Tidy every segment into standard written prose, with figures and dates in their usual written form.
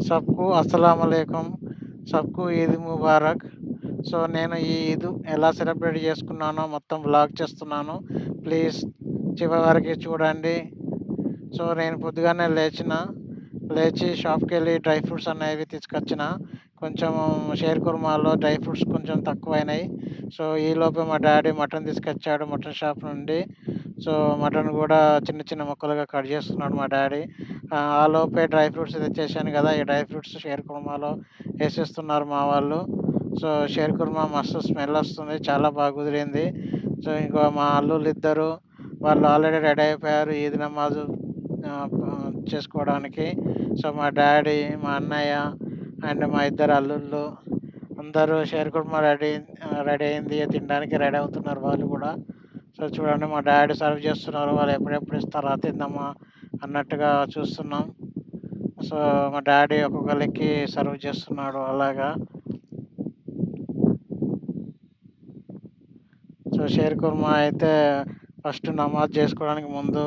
సబ్‌కు అస్సలాముఅలైకుం. సబ్‌కు Eid Mubarak. So, నేను ఈ ఈద్ ఎలా సెలబ్రేట్ చేసుకున్నానో మొత్తం వ్లాగ్ చేస్తున్నాను. ప్లీజ్ చివరి వరకి చూడండి. సో, నేను పొద్దుగాన్నే లేచి షాప్‌కెళ్ళి డ్రై ఫ్రూట్స్ అనేవి తీసుకొచ్చిన. కొంచెం షేర్ కుర్మాలో డ్రై ఫ్రూట్స్ కొంచెం తక్కువైనాయి. సో, ఈలోపే మా డ్యాడీ మటన్ తీసుకొచ్చాడు మటన్ షాప్ నుండి. సో, మటన్ గూడా చిన్న చిన్న ముక్కలుగా కట్ చేస్తున్నాడు మా డ్యాడీ. ఆలోపే డ్రై ఫ్రూట్స్ తెచ్చేసాను గదా! ఈ డ్రై ఫ్రూట్స్ షేర్ కుర్మాలో ఏసేస్తున్నారు మా వాళ్ళు. సో, షేర్ కుర్మా మస్తు స్మెల్ ఒస్తుంది. చాలా బాగా కుదిరింది. సో, ఇంకో మా అల్లుళ్ళిద్దరు వాళ్ళు ఆల్రెడీ రెడీ అయిపోయారు ఈద్ నమాజు చేసుకోవడానికి. సో, మా డ్యాడీ, మా అన్నయ్య అండ్ మా ఇద్దరు అల్లుళ్ళు అందరూ షేర్ కుర్మా రెడీ అయింది. తినడానికి రెడీ అవుతున్నారు వాళ్ళు గూడా. సో, చూడండి మా డ్యాడీ సర్వ్ చేస్తున్నారు. వాళ్ళు ఎప్పుడెప్పుడు ఇస్తారా తిందామా అన్నట్టుగా చూస్తున్నాం. సో, మా డ్యాడీ ఒక్కొక్కళ్ళకి సర్వ్ చేస్తున్నాడు అలాగా. సో, షేర్ కుర్మా అయితే ఫస్ట్ నమాజ్ చేసుకోవడానికి ముందు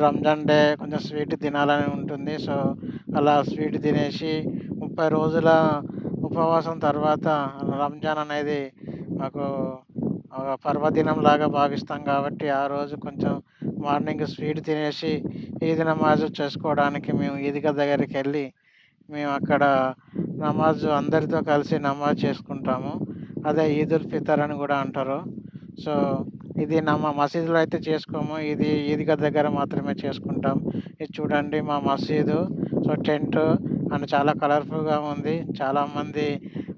రంజాన్ డే కొంచెం స్వీట్ తినాలని ఉంటుంది. సో, అలా స్వీట్ తినేసి 30 రోజుల ఉపవాసం తర్వాత రంజాన్ అనేది మాకు ఒక పర్వదినంలాగా భావిస్తాం కాబట్టి, ఆ రోజు కొంచెం మార్నింగ్ స్వీట్ తినేసి ఈద్ నమాజ్ చేసుకోవడానికి మేము ఈద్‌గా దగ్గరికెళ్ళి మేము అక్కడ నమాజ్ అందరితో కలిసి నమాజ్ చేసుకుంటాము. అదే ఈదుల్ ఫితర్ అని గూడా అంటారు. సో, ఇది మసీదులో అయితే చేసుకోము. ఇది ఈద్‌గా దగ్గర మాత్రమే చేసుకుంటాం. ఇది చూడండి మా మసీదు. సో, టెంటు అండ్ చాలా కలర్‌ఫుల్‌గా ఉంది. చాలామంది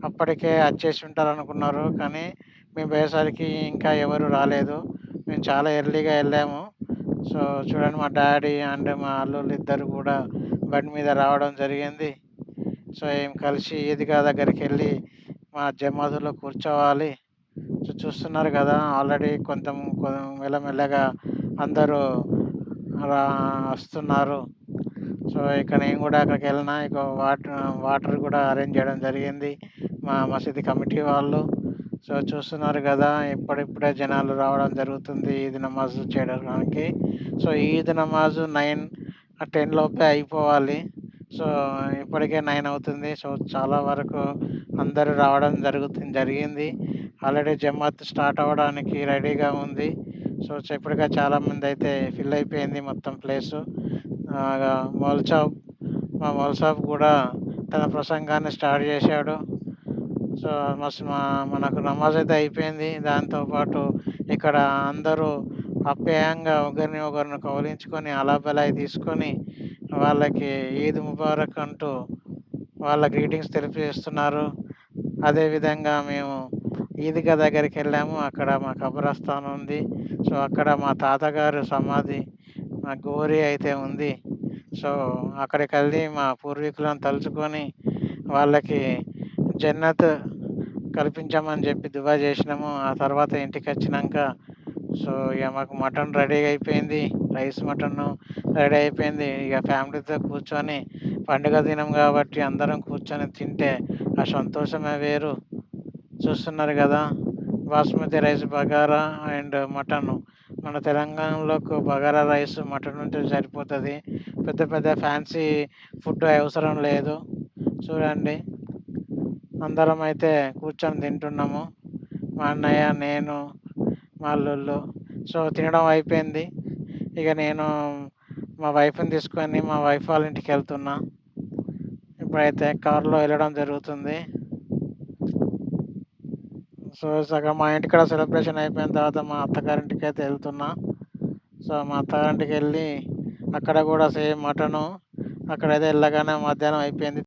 అప్పటికే అచ్చేసి ఉంటారనుకున్నారు. కానీ మేము పోయేసరికి ఇంకా ఎవరు రాలేదు. మేము చాలా ఎర్లీగా ఎళ్ళాము. సో, చూడండి మా డ్యాడీ అండ్ మా అల్లుళ్ళిద్దరు గూడా బండి మీద రావడం జరిగింది. సో, ఏం కలిసి ఈద్‌గా దగ్గరికెళ్ళి మా జమాతులో కూర్చోవాలి. సో, చూస్తున్నారు గదా! ఆల్రెడీ మెల్లమెల్లగా అందరూ రా వస్తున్నారు. సో, ఇక నేను గూడా అక్కడికెళ్ళినా ఇక వాటర్ గూడా అరేంజ్ చేయడం జరిగింది. మా మసీదు కమిటీ వాళ్ళు. సో, చూస్తున్నారు గదా! ఇప్పుడిప్పుడే జనాలు రావడం జరుగుతుంది ఈద్ నమాజ్ చేయడానికి. సో, ఈద్ నమాజ్ 10 లోపే అయిపోవాలి. సో, ఇప్పటికే 9 అవుతుంది. సో, చాలా వరకు అందరూ రావడం జరిగింది. ఆల్రెడీ జమాత్ స్టార్ట్ అవ్వడానికి రెడీగా ఉంది. సో, ఇప్పటికే చాలామందైతే ఫిల్ అయిపోయింది మొత్తం ప్లేసు. ఆగా మౌల్చాబ్ మా మౌల్సాబ్ గూడా తన ప్రసంగాన్ని స్టార్ట్ చేశాడు. సో, మనకు నమాజ్ అయితే అయిపోయింది. దాంతో పాటు ఇక్కడ అందరూ ఆప్యాయంగా ఒకరిని కౌలించుకొని అలాబలాయి తీసుకొని వాళ్ళకి ఈద్ ముబారక్ అంటూ వాళ్ళ గ్రీటింగ్స్ తెలియజేస్తున్నారు. అదేవిధంగా మేము ఈద్‌గా దగ్గరికెళ్ళాము. అక్కడ మా కబరస్థాన్ ఉంది. సో, అక్కడ మా తాతగారు సమాధి, మా గోరి అయితే ఉంది. సో, అక్కడికెళ్ళి మా పూర్వీకులను తలుచుకొని వాళ్ళకి జన్నత్ కల్పించమని చెప్పి దుఆ చేసినాము. ఆ తర్వాత ఇంటికొచ్చినంక సో, ఇగ మాకు మటన్ రెడీ అయిపోయింది. మటను రెడీ అయిపోయింది. ఇగ ఫ్యామిలీతో కూర్చొని పండుగ దినం గాబట్టి అందరం కూర్చొని తింటే ఆ సంతోషమే వేరు. చూస్తున్నారు గదా! Basmati rice bagara and mutton. మన తెలంగాణలోకి బగారా రైస్, మటన్ ఉంటే సరిపోతది. పెద్ద పెద్ద ఫ్యాన్సీ ఫుడ్ అవసరం లేదు. చూడండి అందరమైతే కూర్చొని తింటున్నాము. మా అన్నయ్య, నేను, మా అల్లుళ్ళు. సో, తినడం అయిపోయింది. ఇక నేను మా వైఫ్‌ని తీసుకొని మా వైఫ్ వాళ్ళ ఇంటికెళ్తున్నా. ఇప్పుడైతే కార్‌లో వెళ్ళడం జరుగుతుంది. సో, సగం మా ఇంటికాడ సెలబ్రేషన్ అయిపోయిన తర్వాత మా అత్తగారింటికైతే ఎళ్తున్నా. సో, మా అత్తగారింటికెళ్ళి అక్కడ గూడా సేమ్ మటను. అక్కడైతే ఎళ్ళగానే మధ్యాహ్నం అయిపోయింది.